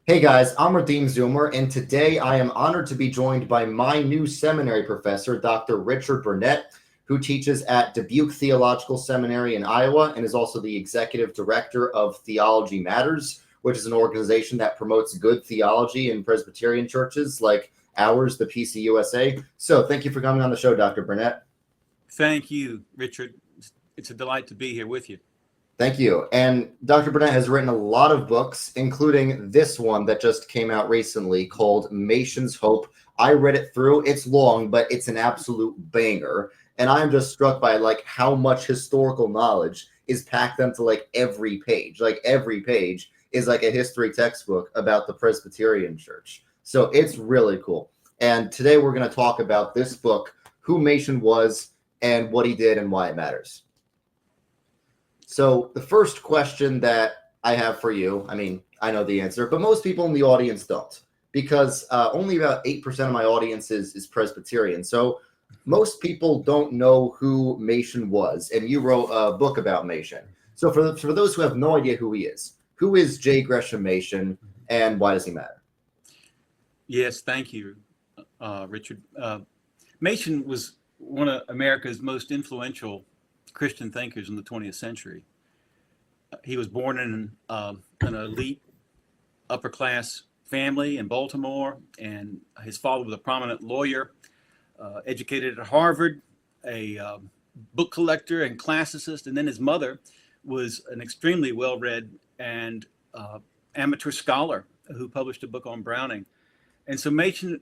Hey guys, I'm Radim Zoomer, and today I am honored to be joined by my new seminary professor, Dr. Richard Burnett, who teaches at Dubuque Theological Seminary in Iowa and is also the executive director of Theology Matters, which is an organization that promotes good theology in Presbyterian churches like ours, the PCUSA. So thank you for coming on the show, Dr. Burnett. Thank you, Richard. It's a delight to be here with you. Thank you. And Dr. Burnett has written a lot of books, including this one that just came out recently called Nation's Hope. I read it through. It's long, but it's an absolute banger. And I'm just struck by how much historical knowledge is packed into every page. Every page is like a history textbook about the Presbyterian Church. So it's really cool. And today we're going to talk about this book, who Machen was and what he did and why it matters. So the first question that I have for you, I know the answer, but most people in the audience don't, because only about 8% of my audience is Presbyterian. So most people don't know who Machen was, and you wrote a book about Machen. So for those who have no idea who he is, who is J. Gresham Machen, and why does he matter? Yes, thank you, Richard. Machen was one of America's most influential Christian thinkers in the 20th century. He was born in an elite upper class family in Baltimore, and his father was a prominent lawyer, educated at Harvard, a book collector and classicist, and then his mother was an extremely well-read and amateur scholar who published a book on Browning. And so Machen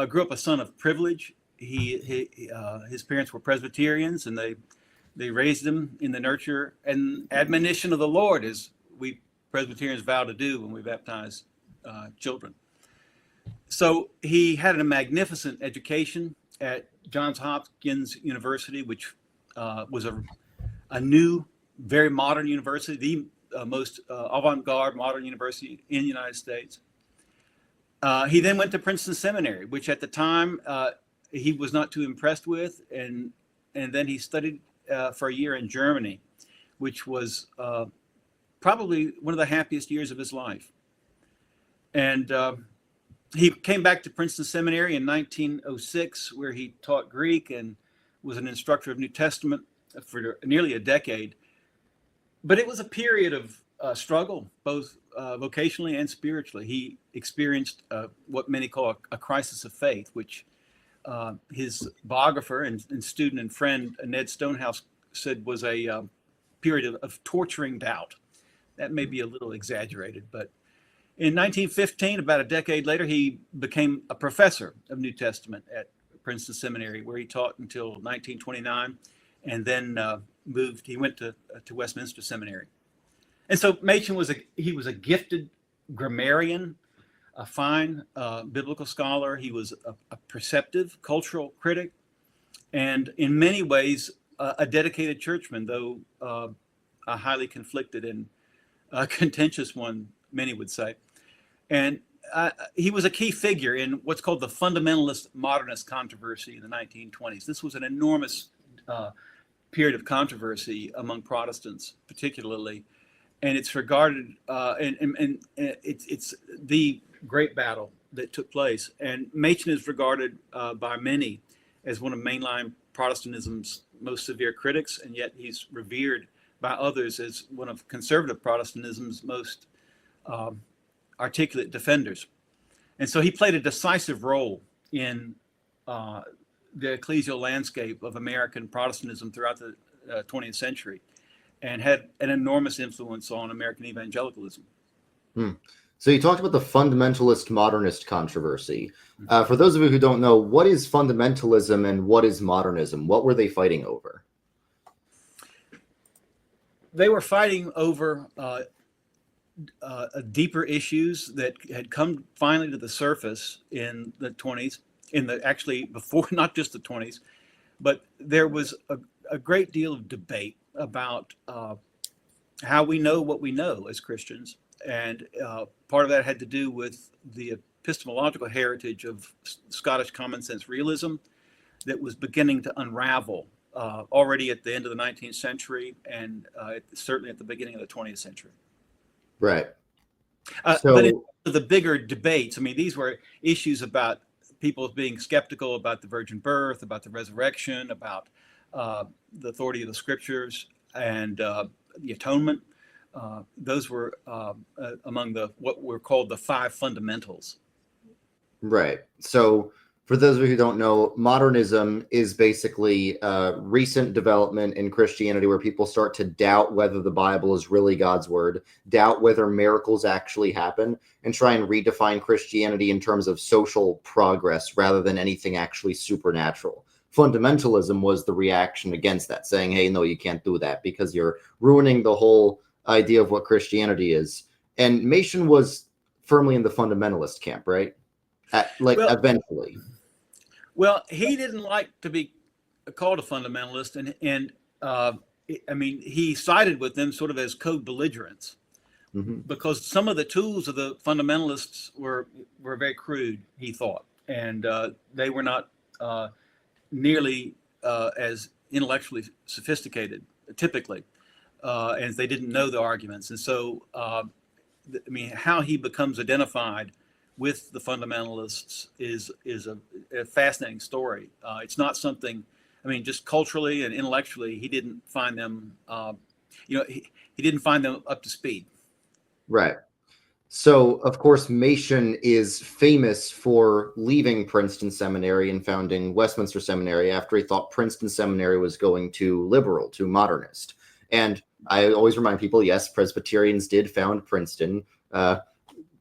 grew up a son of privilege. His parents were Presbyterians, and they raised him in the nurture and admonition of the Lord, as we Presbyterians vow to do when we baptize children. So he had a magnificent education at Johns Hopkins University, which was a new, very modern university, the most avant-garde modern university in the United States. He then went to Princeton Seminary, which at the time he was not too impressed with, and then he studied for a year in Germany, which was probably one of the happiest years of his life. And he came back to Princeton Seminary in 1906, where he taught Greek and was an instructor of New Testament for nearly a decade. But it was a period of struggle, both vocationally and spiritually. He experienced what many call a crisis of faith, which his biographer and student and friend Ned Stonehouse said was a period of torturing doubt. That may be a little exaggerated, but in 1915, about a decade later, he became a professor of New Testament at Princeton Seminary, where he taught until 1929, and then he went to Westminster Seminary. And so Machen was a gifted grammarian, a fine biblical scholar. He was a perceptive cultural critic, and in many ways a dedicated churchman, though a highly conflicted and contentious one, many would say. And he was a key figure in what's called the fundamentalist modernist controversy in the 1920s. This was an enormous period of controversy among Protestants, particularly, and it's regarded and it's the great battle that took place. And Machen is regarded by many as one of mainline Protestantism's most severe critics, and yet he's revered by others as one of conservative Protestantism's most articulate defenders. And so he played a decisive role in the ecclesial landscape of American Protestantism throughout the 20th century, and had an enormous influence on American evangelicalism. So you talked about the fundamentalist modernist controversy. For those of you who don't know, what is fundamentalism and what is modernism? What were they fighting over? They were fighting over deeper issues that had come finally to the surface in the 20s, actually before, not just the 20s, but there was a great deal of debate about how we know what we know as Christians. And part of that had to do with the epistemological heritage of Scottish common sense realism that was beginning to unravel already at the end of the 19th century and certainly at the beginning of the 20th century. Right. But in So the bigger debates, I mean, these were issues about people being skeptical about the virgin birth, about the resurrection, about the authority of the scriptures, and the atonement. Those were among the what were called the five fundamentals. right. So, for those of you who don't know, modernism is basically recent development in Christianity where people start to doubt whether the Bible is really God's word, doubt whether miracles actually happen, and try and redefine Christianity in terms of social progress rather than anything actually supernatural. Fundamentalism was the reaction against that, saying, hey, no, you can't do that because you're ruining the whole idea of what Christianity is. And Machen was firmly in the fundamentalist camp, right? Like Well, eventually. well, he didn't like to be called a fundamentalist, and I mean, he sided with them sort of as co-belligerents Mm-hmm. because some of the tools of the fundamentalists were very crude, he thought, and they were not nearly as intellectually sophisticated, typically, and they didn't know the arguments, and so I mean, how he becomes identified with the fundamentalists is a fascinating story. It's not something, I mean, just culturally and intellectually, he didn't find them, he didn't find them up to speed. Right. So, of course, Machen is famous for leaving Princeton Seminary and founding Westminster Seminary after he thought Princeton Seminary was going too liberal, too modernist. And I always remind people, yes, Presbyterians did found Princeton.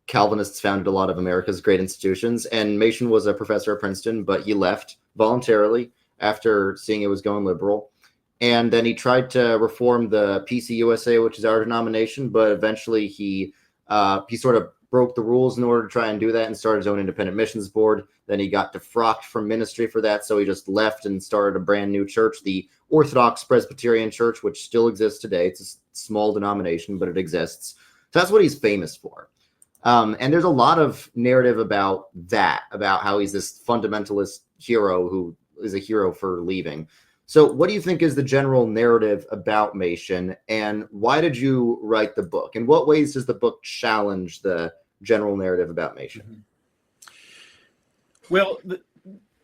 Calvinists founded a lot of America's great institutions. And Machen was a professor at Princeton, but he left voluntarily after seeing it was going liberal. And then he tried to reform the PCUSA, which is our denomination, but eventually he sort of broke the rules in order to try and do that and started his own independent missions board. Then he got defrocked from ministry for that, so he just left and started a brand new church, the Orthodox Presbyterian Church, which still exists today. It's a small denomination, but it exists. So that's what he's famous for. And there's a lot of narrative about that, about how he's this fundamentalist hero who is a hero for leaving. So what do you think is the general narrative about Machen, and why did you write the book? In what ways does the book challenge the general narrative about Machen? Mm-hmm. Well,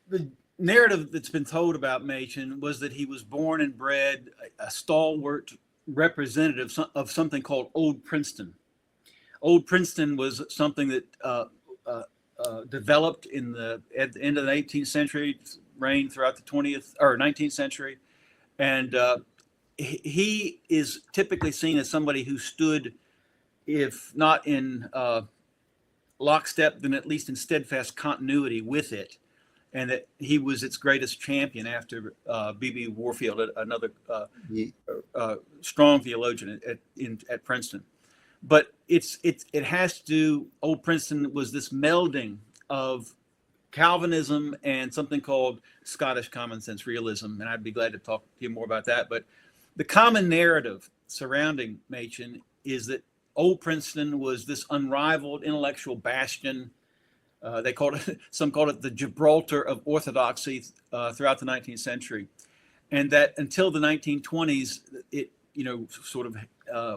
the narrative that's been told about Machen was that he was born and bred a stalwart representative of something called Old Princeton. Old Princeton was something that developed at the end of the 18th century, reigned throughout the 20th or 19th century, and he is typically seen as somebody who stood, if not in lockstep, then at least in steadfast continuity with it, and that he was its greatest champion after B.B. Warfield, another strong theologian at Princeton. But it has to do. Old Princeton was this melding of Calvinism and something called Scottish common sense realism, and I'd be glad to talk to you more about that. But the common narrative surrounding Machen is that Old Princeton was this unrivaled intellectual bastion. Some called it the Gibraltar of orthodoxy throughout the 19th century, and that until the 1920s, it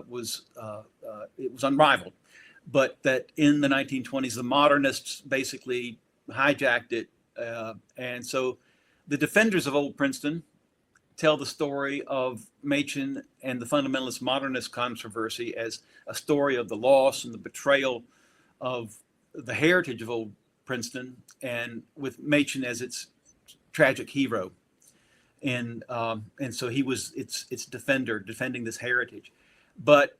was unrivaled. But that in the 1920s, the modernists basically hijacked it. And so the defenders of Old Princeton tell the story of Machen and the fundamentalist modernist controversy as a story of the loss and the betrayal of the heritage of Old Princeton, and with Machen as its tragic hero. And so he was its defender, defending this heritage. But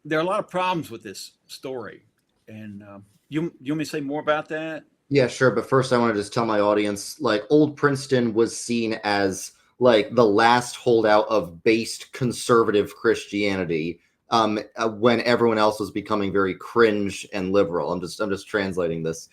there are a lot of problems with this story. And you want me to say more about that? Yeah, sure. But first, I want to just tell my audience, like, Old Princeton was seen as like the last holdout of based conservative Christianity, when everyone else was becoming very cringe and liberal. I'm just translating this,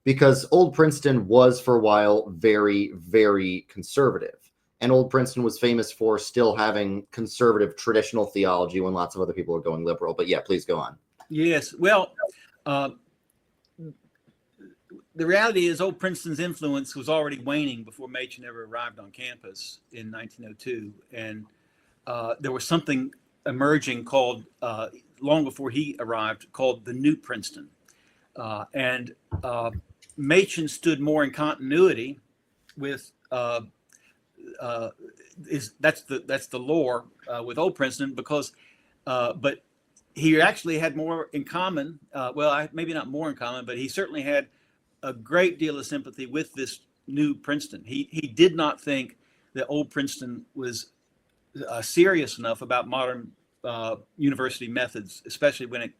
because Old Princeton was for a while very, very conservative. And Old Princeton was famous for still having conservative traditional theology when lots of other people were going liberal. But yeah, please go on. Yes. Well, the reality is Old Princeton's influence was already waning before Machen ever arrived on campus in 1902. And there was something emerging called long before he arrived, called the New Princeton. And Machen stood more in continuity with that's the lore with Old Princeton, because but he actually had more in common. Maybe not more in common, but he certainly had a great deal of sympathy with this New Princeton. He did not think that Old Princeton was serious enough about modern university methods, especially when it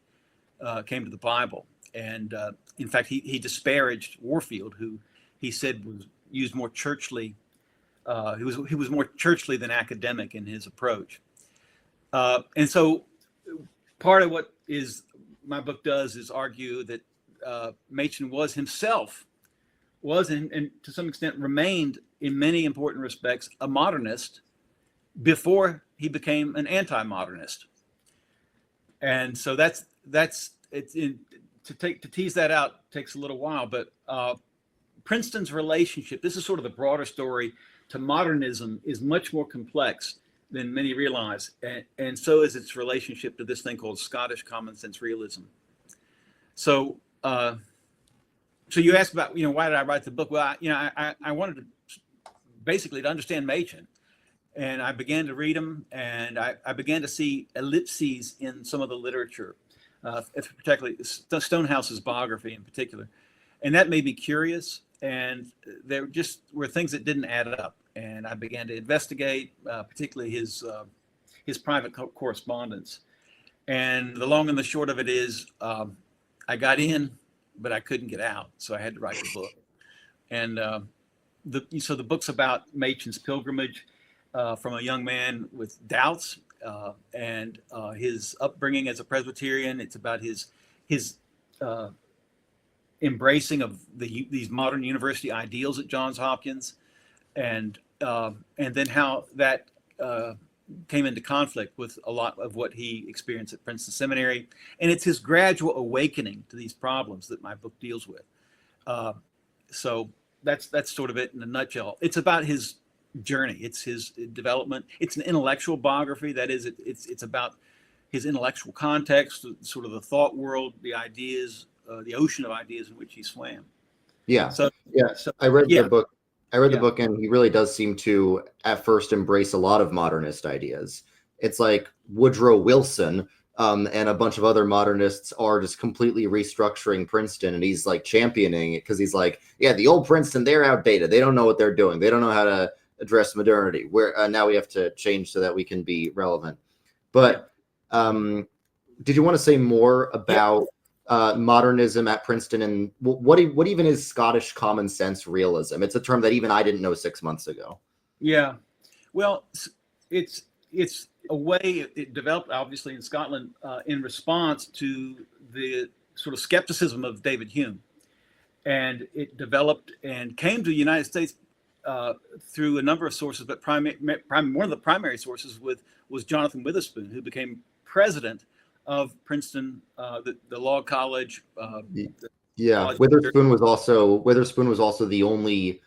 came to the Bible. And in fact, he disparaged Warfield, who he said was used more churchly. He was more churchly than academic in his approach. And so part of what my book does is argue that Machen was himself, and to some extent remained in many important respects, a modernist before he became an anti-modernist. And so to tease that out takes a little while, but Princeton's relationship, this is sort of the broader story, to modernism is much more complex than many realize, and so is its relationship to this thing called Scottish common sense realism. So, so you asked about, why did I write the book? Well, I wanted to basically to understand Machen, and I began to read him, and I began to see ellipses in some of the literature, particularly Stonehouse's biography in particular, and that made me curious. And there just were things that didn't add up, and I began to investigate, particularly his private correspondence. And the long and the short of it is, I got in, but I couldn't get out, so I had to write the book. And so the book's about Machen's pilgrimage from a young man with doubts and his upbringing as a Presbyterian. It's about his embracing of these modern university ideals at Johns Hopkins, and then how that came into conflict with a lot of what he experienced at Princeton Seminary. And it's his gradual awakening to these problems that my book deals with. So that's sort of it in a nutshell. It's about his journey. It's his development. It's an intellectual biography. That is, it's about his intellectual context, sort of the thought world, the ideas, the ocean of ideas in which he swam. Yeah. So I read the book. The book, and he really does seem to at first embrace a lot of modernist ideas. It's like Woodrow Wilson and a bunch of other modernists are just completely restructuring Princeton, and he's like championing it because he's like, yeah, the old Princeton, they're outdated. They don't know what they're doing. They don't know how to address modernity. Now we have to change so that we can be relevant. But did you want to say more about modernism at Princeton, and what even is Scottish common sense realism? It's a term that even I didn't know 6 months ago. Yeah, well, it's a way it developed obviously in Scotland in response to the sort of skepticism of David Hume, and it developed and came to the United States through a number of sources, but one of the primary sources was Jonathan Witherspoon, who became president of Princeton, the Law College. College. Witherspoon was also the only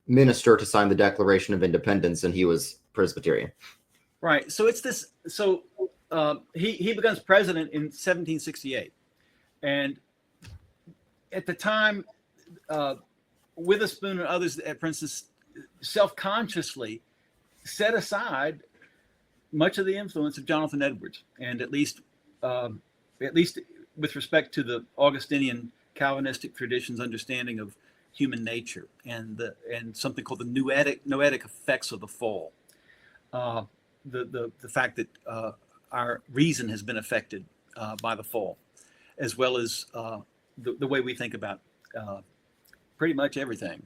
minister to sign the Declaration of Independence, and he was Presbyterian. Right. So it's this. So he becomes president in 1768, and at the time, Witherspoon and others at Princeton self-consciously set aside much of the influence of Jonathan Edwards, and at least with respect to the Augustinian Calvinistic tradition's understanding of human nature and something called the noetic effects of the fall, the fact that our reason has been affected by the fall, as well as the way we think about pretty much everything.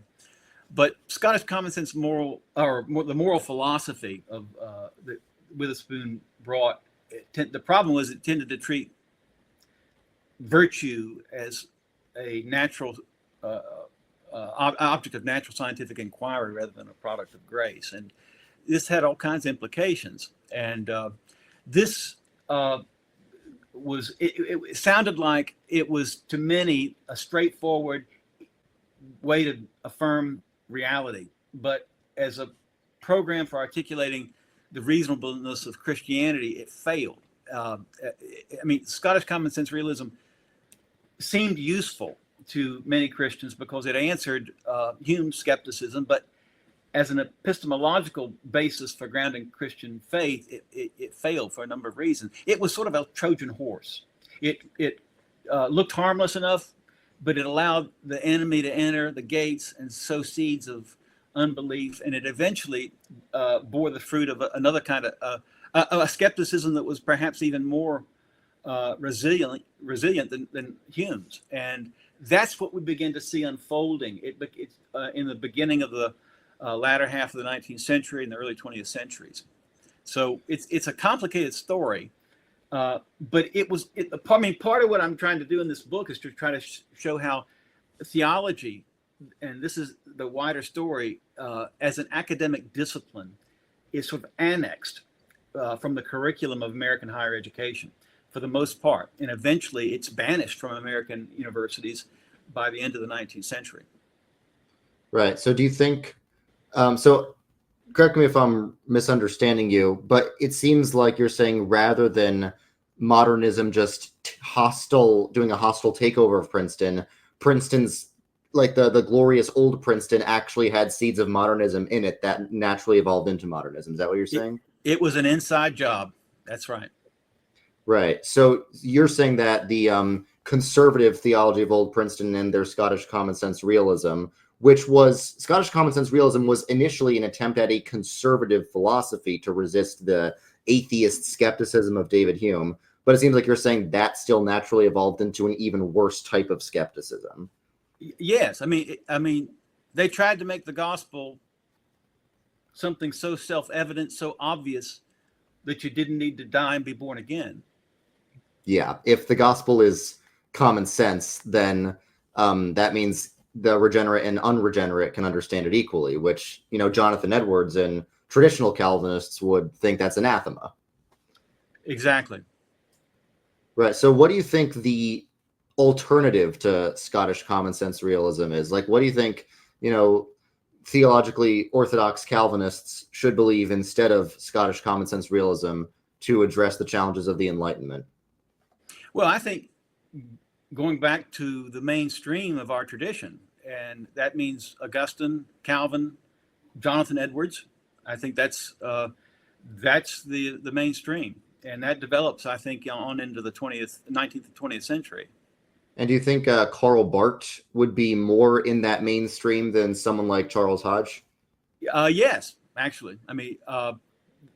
But Scottish common sense the moral philosophy of that Witherspoon brought, the problem was it tended to treat virtue as a natural object of natural scientific inquiry rather than a product of grace, and this had all kinds of implications. And this it sounded like it was to many a straightforward way to affirm reality, but as a program for articulating the reasonableness of Christianity, it failed. Scottish common sense realism seemed useful to many Christians because it answered Hume's skepticism, but as an epistemological basis for grounding Christian faith, it failed for a number of reasons. It was sort of a Trojan horse. It looked harmless enough, but it allowed the enemy to enter the gates and sow seeds of unbelief, and it eventually bore the fruit of another kind of a skepticism that was perhaps even more resilient than Hume's. And that's what we begin to see unfolding. It's in the beginning of the latter half of the 19th century and the early 20th centuries. So it's a complicated story, but part of what I'm trying to do in this book is to try to show how theology, and this is the wider story, as an academic discipline, is sort of annexed from the curriculum of American higher education for the most part, and eventually it's banished from American universities by the end of the 19th century. Right. So do you think, so correct me if I'm misunderstanding you, but it seems like you're saying rather than modernism just doing a hostile takeover of Princeton's like the glorious old Princeton actually had seeds of modernism in it that naturally evolved into modernism. Is that what you're saying? It was an inside job. That's right. Right. So you're saying that the conservative theology of old Princeton and their Scottish common sense realism, Scottish common sense realism was initially an attempt at a conservative philosophy to resist the atheist skepticism of David Hume. But it seems like you're saying that still naturally evolved into an even worse type of skepticism. Yes. I mean, they tried to make the gospel something so self-evident, so obvious that you didn't need to die and be born again. Yeah. If the gospel is common sense, then that means the regenerate and unregenerate can understand it equally, which, Jonathan Edwards and traditional Calvinists would think that's anathema. Exactly. Right. So what do you think the alternative to Scottish common sense realism is? Like, what do you think, theologically orthodox Calvinists should believe instead of Scottish common sense realism to address the challenges of the Enlightenment? Well, I think going back to the mainstream of our tradition, and that means Augustine, Calvin, Jonathan Edwards. I think that's the mainstream, and that develops, I think, on into the 19th and 20th century. And do you think Karl Barth would be more in that mainstream than someone like Charles Hodge? Yes, actually. I mean,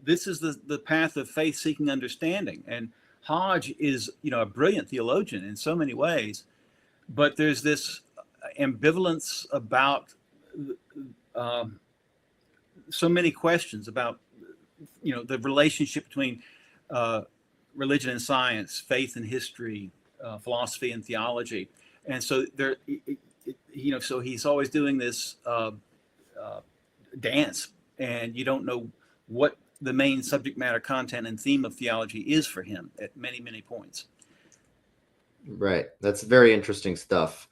this is the path of faith-seeking understanding, and Hodge is, a brilliant theologian in so many ways, but there's this ambivalence about so many questions about, the relationship between religion and science, faith and history, philosophy and theology, and so so he's always doing this dance, and you don't know what the main subject matter, content, and theme of theology is for him at many, many points. Right. That's very interesting stuff.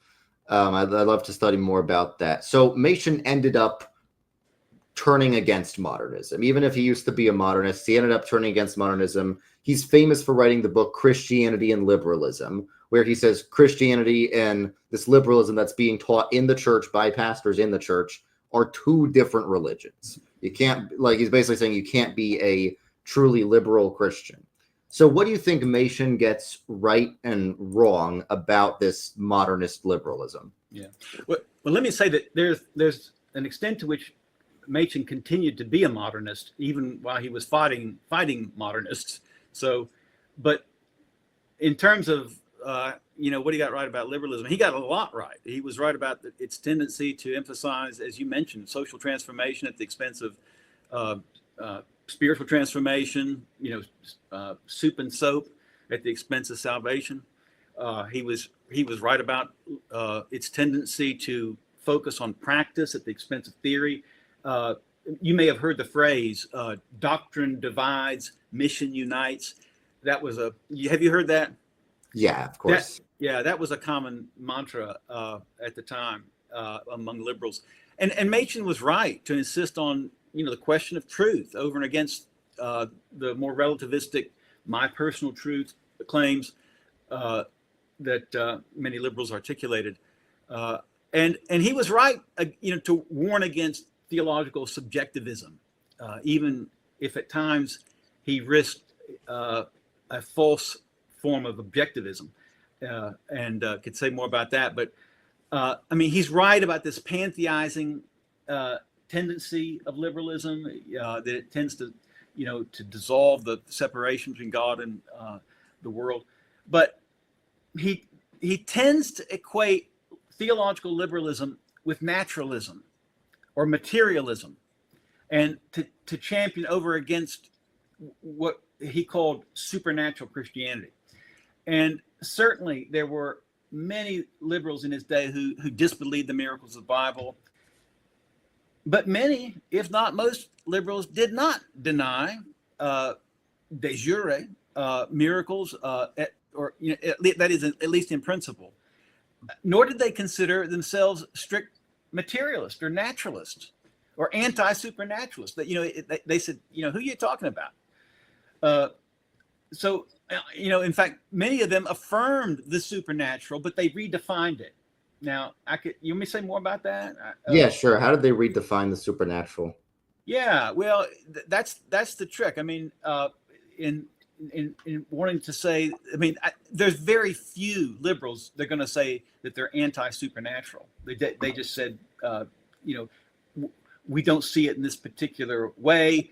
I'd love to study more about that. So Machen ended up turning against modernism. Even if he used to be a modernist, he ended up turning against modernism. He's famous for writing the book Christianity and Liberalism, where he says Christianity and this liberalism that's being taught in the church by pastors in the church are two different religions. You can't, he's basically saying you can't be a truly liberal Christian. So what do you think Machen gets right and wrong about this modernist liberalism? Yeah. Well, let me say that there's an extent to which Machen continued to be a modernist even while he was fighting modernists. So, but in terms of what he got right about liberalism, he got a lot right. He was right about its tendency to emphasize, as you mentioned, social transformation at the expense of spiritual transformation. Soup and soap at the expense of salvation. He was right about its tendency to focus on practice at the expense of theory. You may have heard the phrase "doctrine divides, mission unites." Have you heard that? Yeah, of course. That was a common mantra at the time among liberals, and Machen was right to insist on the question of truth over and against the more relativistic my personal truth claims that many liberals articulated. And he was right, to warn against theological subjectivism, even if at times he risked a false form of objectivism, and could say more about that. But he's right about this pantheizing tendency of liberalism, that it tends to, to dissolve the separation between God and the world. But he tends to equate theological liberalism with naturalism or materialism, and to champion over against what he called supernatural Christianity. And certainly there were many liberals in his day who disbelieved the miracles of the Bible. But many, if not most, liberals did not deny de jure miracles, that is, at least in principle. Nor did they consider themselves strict materialists or naturalists or anti-supernaturalists. That they said, who are you talking about? So, in fact, many of them affirmed the supernatural, but they redefined it. Now, you want me to say more about that? Yeah, sure. How did they redefine the supernatural? Yeah, well, that's the trick. In wanting to say, there's very few liberals that are going to say that they're anti-supernatural. They just said, we don't see it in this particular way.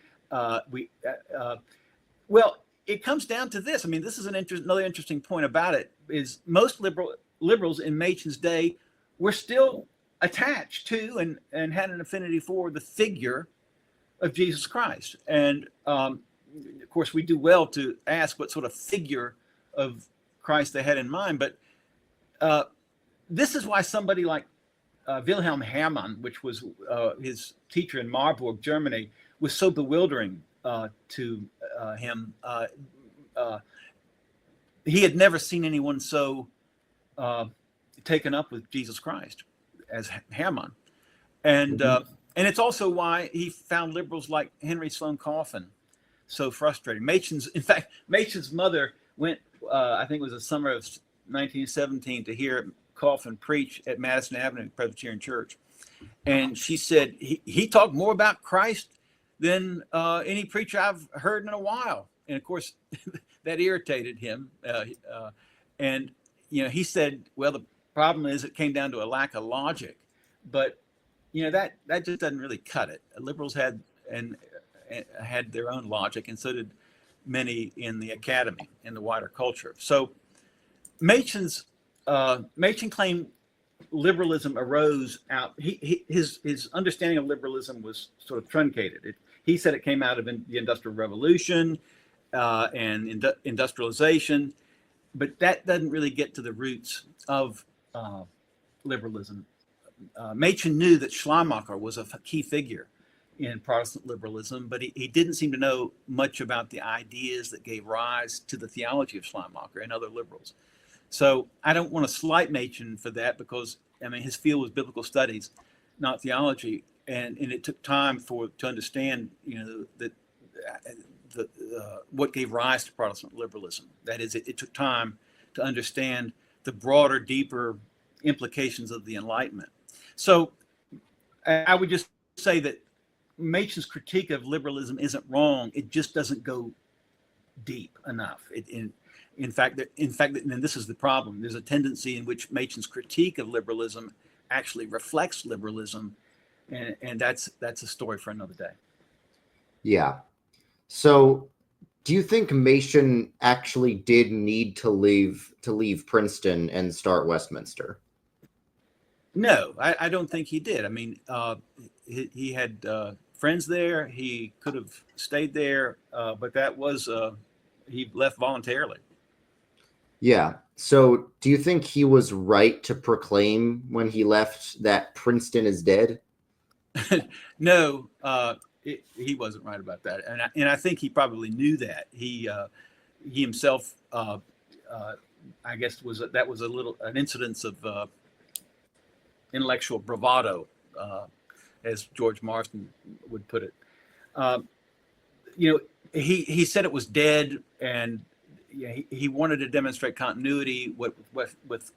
Well, it comes down to this. This is another interesting point about it, is most liberals in Machen's day were still attached to and had an affinity for the figure of Jesus Christ. And of course, we do well to ask what sort of figure of Christ they had in mind. But this is why somebody like Wilhelm Hermann, which was his teacher in Marburg, Germany, was so bewildering to him. He had never seen anyone so taken up with Jesus Christ as Hermann. And it's also why he found liberals like Henry Sloane Coffin so frustrating. In fact, Machen's mother went, I think it was the summer of 1917, to hear Coffin preach at Madison Avenue Presbyterian Church. And she said, he talked more about Christ than any preacher I've heard in a while. And of course, that irritated him. And he said, well, the problem is it came down to a lack of logic. But, that just doesn't really cut it. Liberals had their own logic, and so did many in the academy, in the wider culture. So Machen claimed liberalism arose out. His understanding of liberalism was sort of truncated. He said it came out of the Industrial Revolution and industrialization, but that doesn't really get to the roots of liberalism. Machen knew that Schleiermacher was a key figure in Protestant liberalism, but he didn't seem to know much about the ideas that gave rise to the theology of Schleiermacher and other liberals. So I don't want to slight Machen for that, because his field was biblical studies, not theology, and it took time to understand that what gave rise to Protestant liberalism. That is, it took time to understand the broader, deeper implications of the Enlightenment. So I would just say that Machen's critique of liberalism isn't wrong. It just doesn't go deep enough. In fact, and this is the problem. There's a tendency in which Machen's critique of liberalism actually reflects liberalism, and that's a story for another day. Yeah. So, do you think Machen actually did need to leave Princeton and start Westminster? No, I don't think he did. He had friends there. He could have stayed there, but that was he left voluntarily. Yeah. So do you think he was right to proclaim when he left that Princeton is dead? No, he wasn't right about that. And I think he probably knew that. He himself, I guess, that was an incidence of intellectual bravado, as George Marsden would put it. he said it was dead, and yeah, he wanted to demonstrate continuity with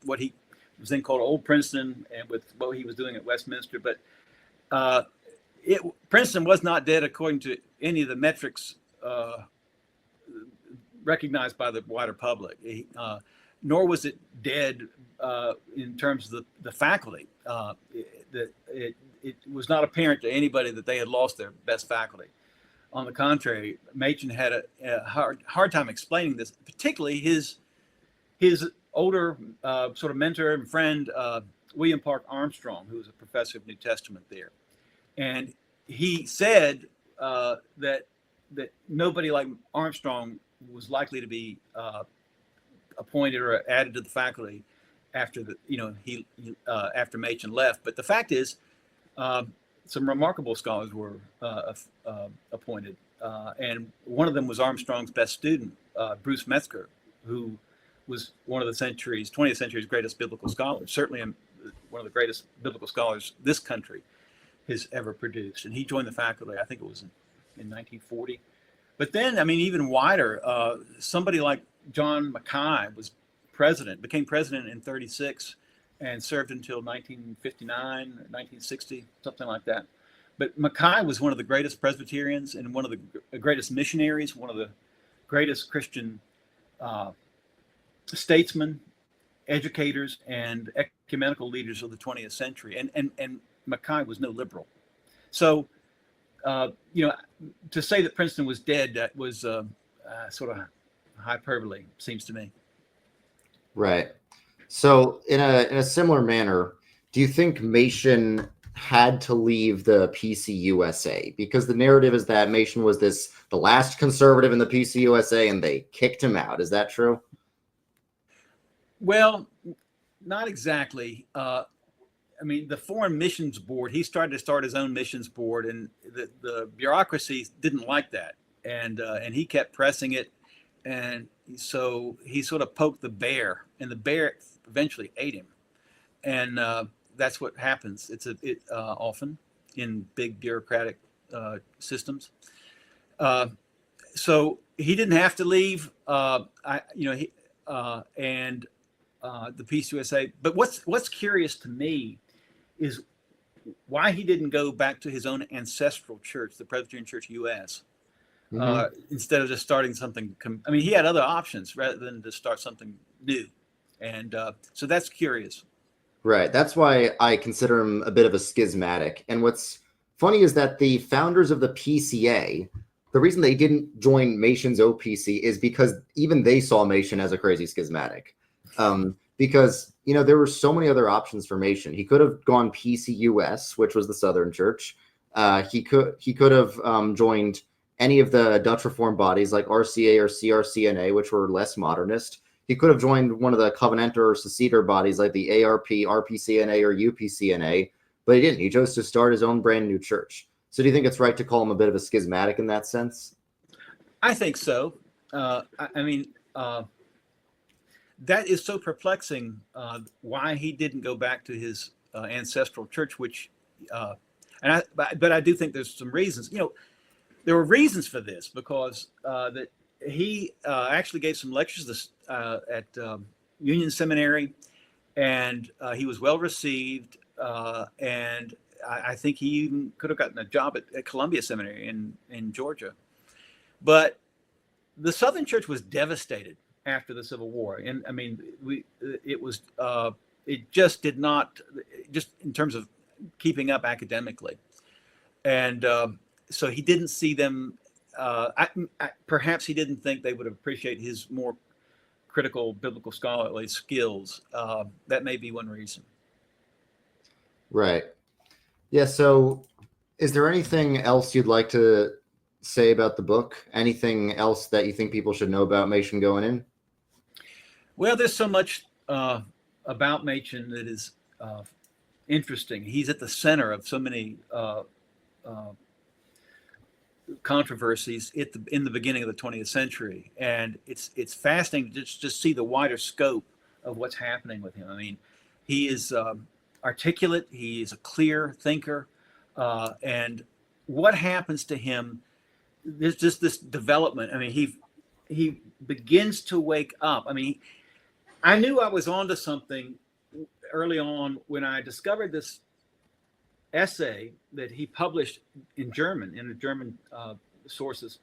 what he was then called Old Princeton and with what he was doing at Westminster. But uh, Princeton was not dead according to any of the metrics recognized by the wider public, nor was it dead in terms of the faculty. It was not apparent to anybody that they had lost their best faculty. On the contrary, Machen had a hard time explaining this, particularly his older sort of mentor and friend, William Park Armstrong, who was a professor of New Testament there. And he said that nobody like Armstrong was likely to be appointed or added to the faculty after after Machen left. But the fact is, some remarkable scholars were appointed, and one of them was Armstrong's best student, Bruce Metzger, who was one of the 20th century's greatest biblical scholars, certainly one of the greatest biblical scholars this country has ever produced. And he joined the faculty, I think it was in 1940. But then, I mean, even wider, somebody like John Mackay became president in 1936 and served until 1959, 1960, something like that. But Mackay was one of the greatest Presbyterians and one of the greatest missionaries, one of the greatest Christian statesmen, educators, and ecumenical leaders of the 20th century. And Mackay was no liberal. So, to say that Princeton was dead, that was sort of hyperbole, seems to me. Right. So in a similar manner, do you think Machen had to leave the PCUSA? Because the narrative is that Machen was the last conservative in the PCUSA and they kicked him out. Is that true? Well, not exactly. I mean, the Foreign Missions Board, he started to start his own missions board, and the bureaucracy didn't like that. And he kept pressing it. And so he sort of poked the bear, and the bear eventually ate him. And that's what happens. It's often in big bureaucratic systems. So he didn't have to leave. The PCUSA. But what's curious to me is why he didn't go back to his own ancestral church, the Presbyterian Church U.S. Instead of just starting something. I mean, he had other options rather than to start something new. And so that's curious. Right. That's why I consider him a bit of a schismatic. And what's funny is that the founders of the PCA, the reason they didn't join Machen's OPC is because even they saw Machen as a crazy schismatic. Because, there were so many other options for Machen. He could have gone PCUS, which was the Southern Church. He could have joined any of the Dutch Reformed bodies like RCA or CRCNA, which were less modernist. He could have joined one of the Covenanter or Seceder bodies like the ARP, RPCNA, or UPCNA, but he didn't. He chose to start his own brand new church. So do you think it's right to call him a bit of a schismatic in that sense? I think so. That is so perplexing, why he didn't go back to his ancestral church, but I do think there's some reasons. There were reasons for this because that he actually gave some lectures at Union Seminary, and he was well received, and I think he even could have gotten a job at Columbia Seminary in Georgia. But the Southern Church was devastated after the Civil War, and I mean, it just did not, just in terms of keeping up academically, and so he didn't see them. Perhaps he didn't think they would appreciate his more critical biblical scholarly skills. That may be one reason. Right. Yeah. So is there anything else you'd like to say about the book? Anything else that you think people should know about Machen going in? Well, there's so much about Machen that is interesting. He's at the center of so many controversies in the beginning of the 20th century, and it's fascinating to just see the wider scope of what's happening with him. I mean, he is articulate, he is a clear thinker, and what happens to him there's just this development. I mean, he begins to wake up. I mean, I knew I was onto something early on when I discovered this essay that he published in German, in the German sources,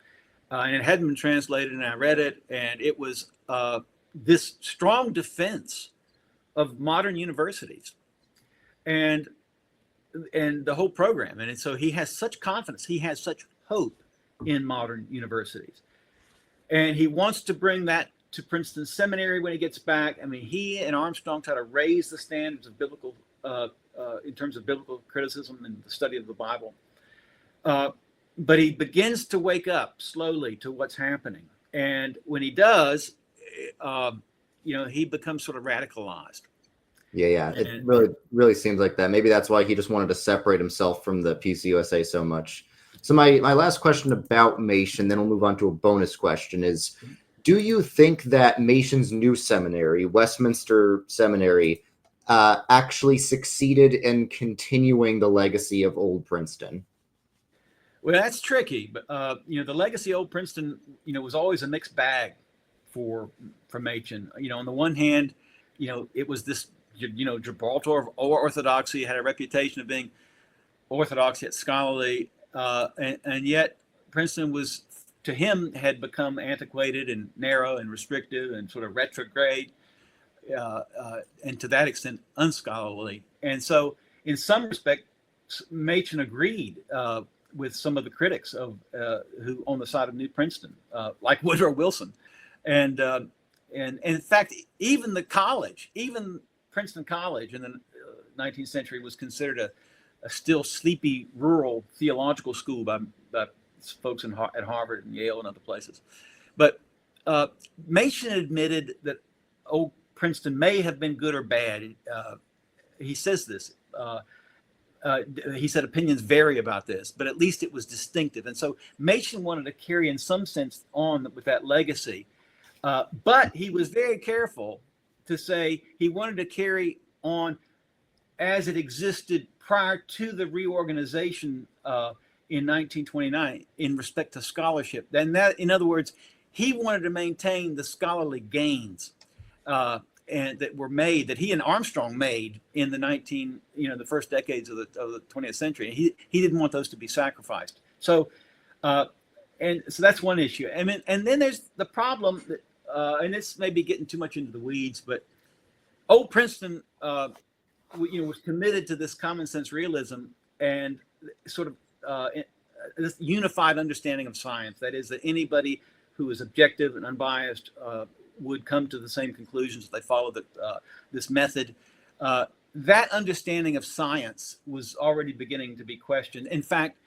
and it hadn't been translated. And I read it, and it was this strong defense of modern universities and the whole program. And so he has such confidence, he has such hope in modern universities, and he wants to bring that to Princeton Seminary when he gets back. I mean, he and Armstrong try to raise the standards of biblical, in terms of biblical criticism and the study of the Bible. But he begins to wake up slowly to what's happening, and when he does, he becomes sort of radicalized. Yeah. It really seems like that. Maybe that's why he just wanted to separate himself from the PCUSA so much. So my last question about Machen, then we'll move on to a bonus question, is do you think that Mation's new seminary, Westminster Seminary, actually succeeded in continuing the legacy of Old Princeton? Well, that's tricky, but the legacy of Old Princeton, was always a mixed bag for Machen. On the one hand, it was this, Gibraltar of orthodoxy, had a reputation of being orthodox yet scholarly, and yet Princeton was, to him, had become antiquated and narrow and restrictive and sort of retrograde, and to that extent unscholarly. And so, in some respect, Machen agreed with some of the critics of who on the side of New Princeton, like Woodrow Wilson, and in fact, even Princeton College in the 19th century was considered a still sleepy rural theological school by folks at Harvard and Yale and other places. But Machen admitted that Old Princeton may have been good or bad. He says this. He said opinions vary about this, but at least it was distinctive. And so Machen wanted to carry, in some sense, on with that legacy. But he was very careful to say he wanted to carry on as it existed prior to the reorganization in 1929 in respect to scholarship. Then that, in other words, he wanted to maintain the scholarly gains and that were made, that he and Armstrong made in the first decades of the 20th century. And he didn't want those to be sacrificed. So, and so that's one issue. And then there's the problem that, and this may be getting too much into the weeds, but Old Princeton, was committed to this common sense realism and sort of this unified understanding of science. That is, that anybody who is objective and unbiased would come to the same conclusions if they followed this method. That understanding of science was already beginning to be questioned. In fact,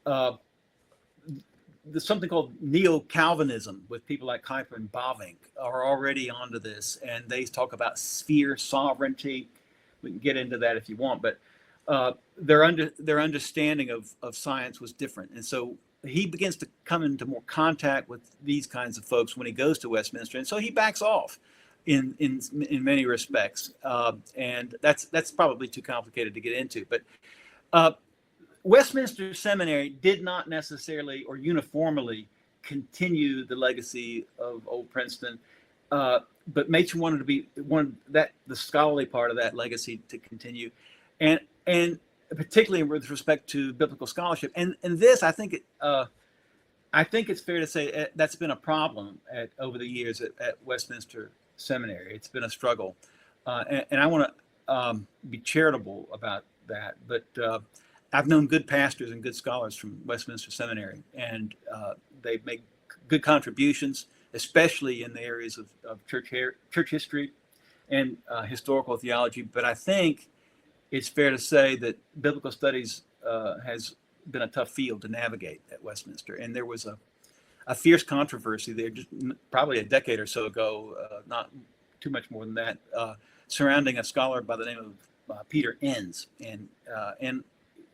there's something called neo-Calvinism with people like Kuyper and Bavinck are already onto this, and they talk about sphere sovereignty. We can get into that if you want, but their understanding of science was different. And so he begins to come into more contact with these kinds of folks when he goes to Westminster. And so he backs off in many respects. And that's probably too complicated to get into. But Westminster Seminary did not necessarily or uniformly continue the legacy of Old Princeton. But Machen wanted the scholarly part of that legacy to continue, and particularly with respect to biblical scholarship. And this, I think it's fair to say that's been a problem over the years at Westminster Seminary. It's been a struggle, and I want to be charitable about that. But I've known good pastors and good scholars from Westminster Seminary, and they've made good contributions, especially in the areas of church history and historical theology. But I think it's fair to say that biblical studies has been a tough field to navigate at Westminster. And there was a fierce controversy there just probably a decade or so ago, not too much more than that, surrounding a scholar by the name of Peter Enns. And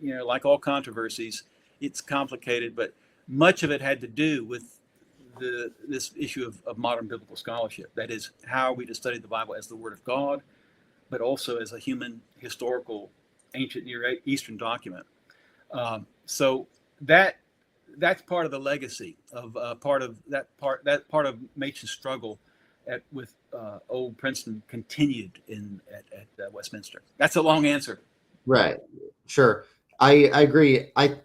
like all controversies, it's complicated, but much of it had to do with this issue of modern biblical scholarship. That is, how are we to study the Bible as the Word of God, but also as a human, historical, ancient Near Eastern document. So that that's part of the legacy of part of Machen's struggle with old Princeton continued at Westminster. That's a long answer. Right. Sure. I agree. I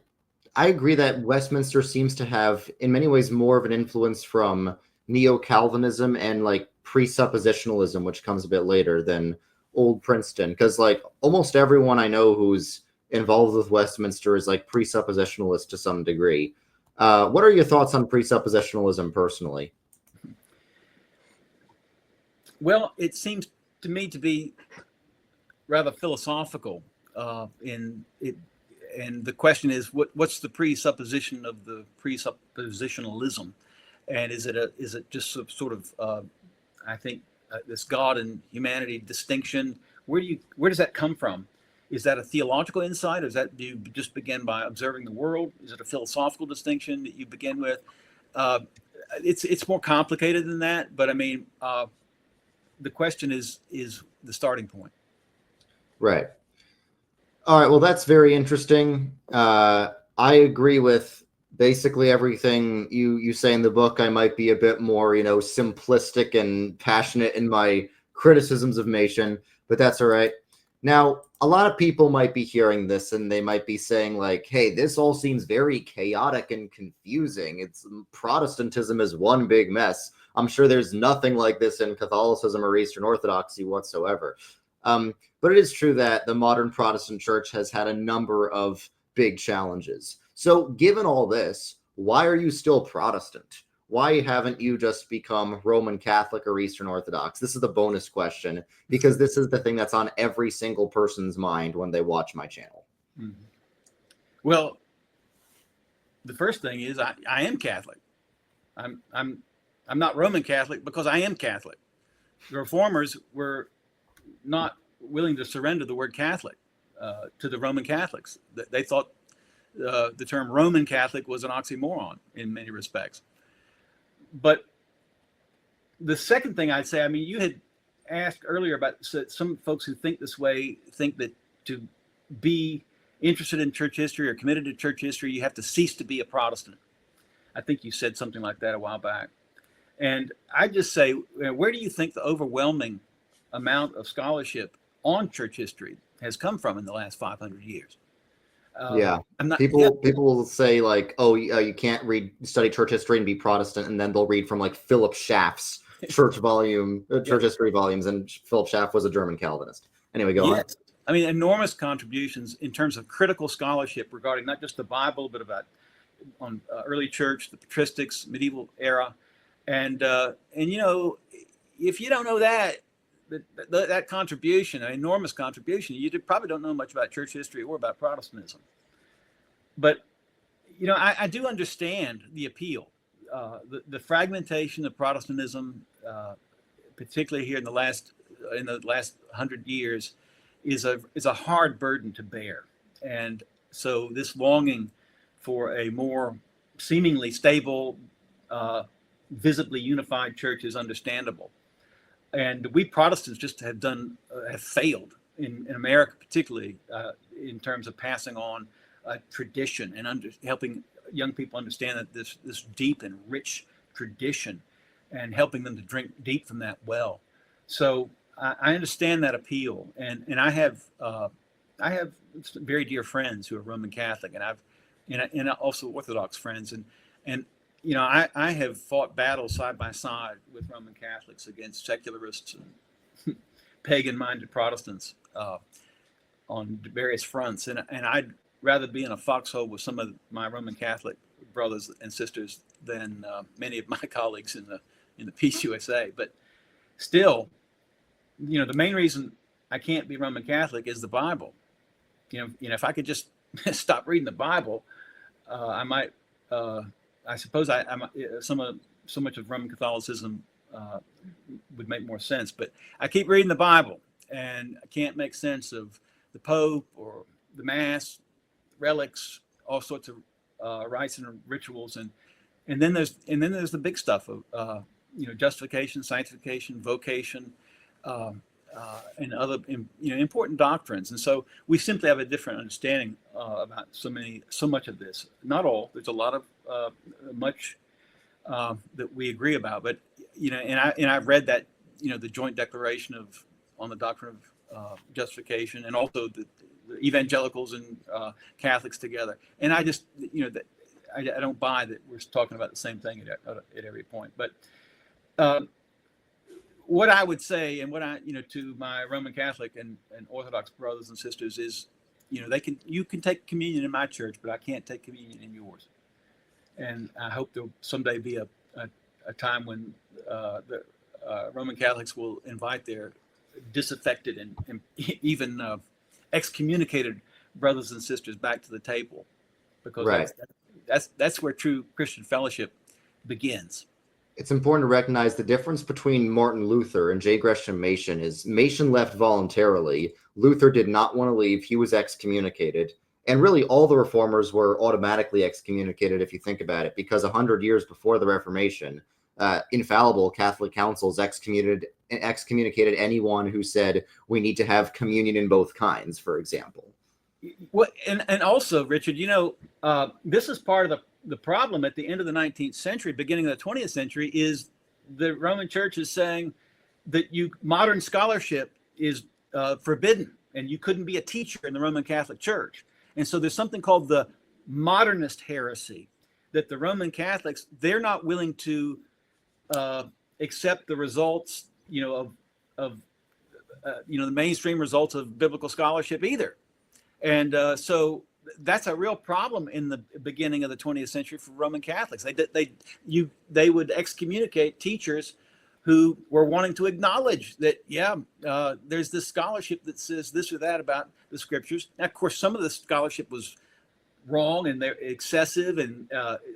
agree that Westminster seems to have, in many ways, more of an influence from neo-Calvinism and like presuppositionalism, which comes a bit later, than old Princeton. Because like almost everyone I know who's involved with Westminster is like presuppositionalist to some degree. What are your thoughts on presuppositionalism personally? Well, it seems to me to be rather philosophical in it. And the question is, what's the presupposition of the presuppositionalism, and is it just sort of I think this God and humanity distinction? Where does that come from? Is that a theological insight, or do you just begin by observing the world? Is it a philosophical distinction that you begin with? It's more complicated than that, but I mean, the question is the starting point. Right. All right. Well, that's very interesting. I agree with basically everything you say in the book. I might be a bit more, simplistic and passionate in my criticisms of Machen, but that's all right. Now, a lot of people might be hearing this and they might be saying like, hey, this all seems very chaotic and confusing. Protestantism is one big mess. I'm sure there's nothing like this in Catholicism or Eastern Orthodoxy whatsoever. But it is true that the modern Protestant church has had a number of big challenges. So given all this, why are you still Protestant? Why haven't you just become Roman Catholic or Eastern Orthodox? This is the bonus question, because this is the thing that's on every single person's mind when they watch my channel. Mm-hmm. Well, the first thing is I am Catholic. I'm not Roman Catholic because I am Catholic. The Reformers were not willing to surrender the word Catholic to the Roman Catholics. They thought the term Roman Catholic was an oxymoron in many respects. But the second thing I'd say, I mean, you had asked earlier about some folks who think this way think that to be interested in church history or committed to church history, you have to cease to be a Protestant. I think you said something like that a while back. And I just say, where do you think the overwhelming amount of scholarship on church history has come from in the last 500 years? People will say like, oh, you can't study church history and be Protestant, and then they'll read from like Philip Schaff's church history volumes, and Philip Schaff was a German Calvinist. Anyway, go on. I mean, enormous contributions in terms of critical scholarship regarding not just the Bible, but about early church, the patristics, medieval era, and if you don't know that contribution, an enormous contribution, you probably don't know much about church history or about Protestantism. But, I do understand the appeal. The fragmentation of Protestantism, particularly here in the last 100 years, is a hard burden to bear. And so this longing for a more seemingly stable, visibly unified church is understandable. And we Protestants just have failed in America, particularly in terms of passing on a tradition and helping young people understand that this deep and rich tradition, and helping them to drink deep from that well. So I understand that appeal, and I have very dear friends who are Roman Catholic, and also Orthodox friends, and I have fought battles side by side with Roman Catholics against secularists and pagan-minded Protestants on various fronts. And I'd rather be in a foxhole with some of my Roman Catholic brothers and sisters than many of my colleagues in the Peace USA. But still, the main reason I can't be Roman Catholic is the Bible. If I could just stop reading the Bible, I might. I suppose so much of Roman Catholicism would make more sense, but I keep reading the Bible and I can't make sense of the Pope or the Mass, relics, all sorts of rites and rituals, and then there's the big stuff of justification, sanctification, vocation, and other important doctrines. And so we simply have a different understanding about so much of this. Not all. There's a lot of much that we agree about. But and I've read that the joint declaration on the doctrine of justification, and also the evangelicals and Catholics together. And I just that I don't buy that we're talking about the same thing at every point. But what I would say, and what I to my Roman Catholic and Orthodox brothers and sisters is, you can take communion in my church, but I can't take communion in yours. And I hope there'll someday be a time when the Roman Catholics will invite their disaffected and even excommunicated brothers and sisters back to the table, because that's where true Christian fellowship begins. It's important to recognize the difference between Martin Luther and J. Gresham Machen is Machen left voluntarily. Luther did not want to leave. He was excommunicated. And really, all the reformers were automatically excommunicated, if you think about it, because 100 years before the Reformation, infallible Catholic councils excommunicated anyone who said we need to have communion in both kinds, for example. Well, and also, Richard, this is part of the problem at the end of the 19th century, beginning of the 20th century, is the Roman Church is saying that modern scholarship is forbidden, and you couldn't be a teacher in the Roman Catholic Church. And so there's something called the modernist heresy, that the Roman Catholics, they're not willing to accept the results, of the mainstream results of biblical scholarship either. And so that's a real problem in the beginning of the 20th century for Roman Catholics. They would excommunicate teachers who were wanting to acknowledge that, there's this scholarship that says this or that about the scriptures. Now, of course, some of the scholarship was wrong and they're excessive,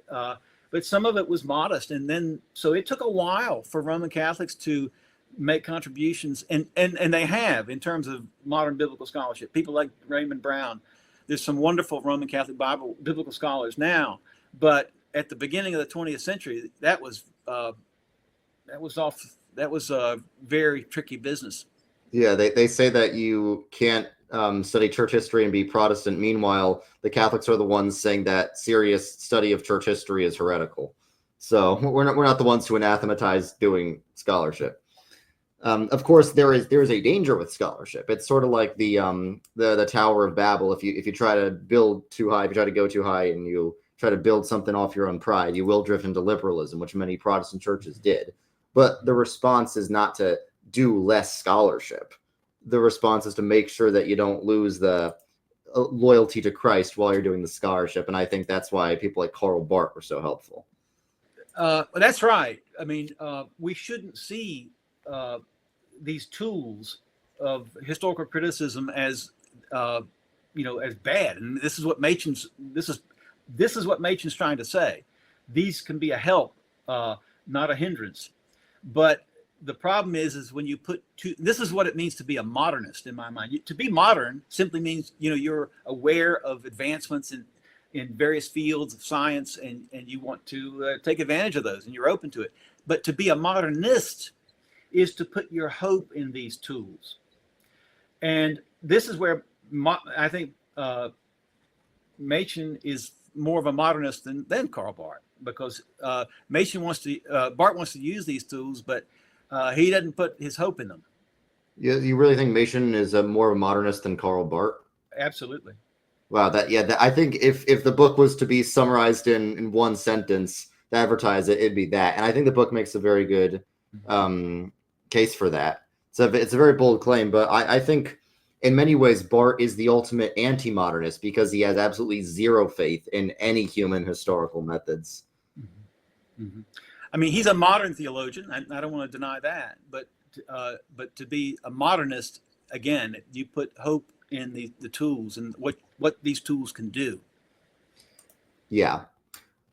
but some of it was modest. And then, so it took a while for Roman Catholics to make contributions, and they have, in terms of modern biblical scholarship. People like Raymond Brown. There's some wonderful Roman Catholic biblical scholars now, but at the beginning of the 20th century, that was a very tricky business. Yeah, they say that you can't study church history and be Protestant. Meanwhile, the Catholics are the ones saying that serious study of church history is heretical. So we're not the ones who anathematize doing scholarship. Of course, there is a danger with scholarship. It's sort of like the Tower of Babel. If you try to build too high, if you try to go too high, and you try to build something off your own pride, you will drift into liberalism, which many Protestant churches did. But the response is not to do less scholarship. The response is to make sure that you don't lose the loyalty to Christ while you're doing the scholarship. And I think that's why people like Karl Barth were so helpful. That's right. I mean, we shouldn't see these tools of historical criticism as as bad. And this is what Machen's trying to say. These can be a help, not a hindrance. But the problem is when you put this is what it means to be a modernist, in my mind. To be modern simply means, you're aware of advancements in various fields of science, and you want to take advantage of those, and you're open to it. But to be a modernist is to put your hope in these tools. And this is where I think Machen is more of a modernist than Karl Barth, because Barth wants to use these tools, but he doesn't put his hope in them. Yeah, you really think Machen is more of a modernist than Karl Barth? Absolutely. Wow, I think if the book was to be summarized in one sentence to advertise it, it'd be that. And I think the book makes a very good case for that. So it's a very bold claim, but I think in many ways Barth is the ultimate anti-modernist, because he has absolutely zero faith in any human historical methods. Mm-hmm. Mm-hmm. I mean, he's a modern theologian. I don't want to deny that, but to be a modernist, again, you put hope in the tools and what these tools can do. Yeah.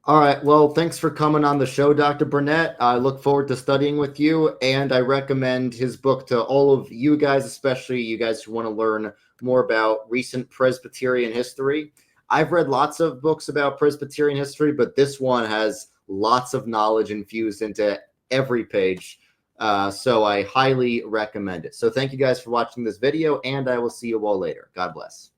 All right. Well, thanks for coming on the show, Dr. Burnett. I look forward to studying with you, and I recommend his book to all of you guys, especially you guys who want to learn more about recent Presbyterian history. I've read lots of books about Presbyterian history, but this one has lots of knowledge infused into every page. So I highly recommend it. So thank you guys for watching this video, and I will see you all later. God bless.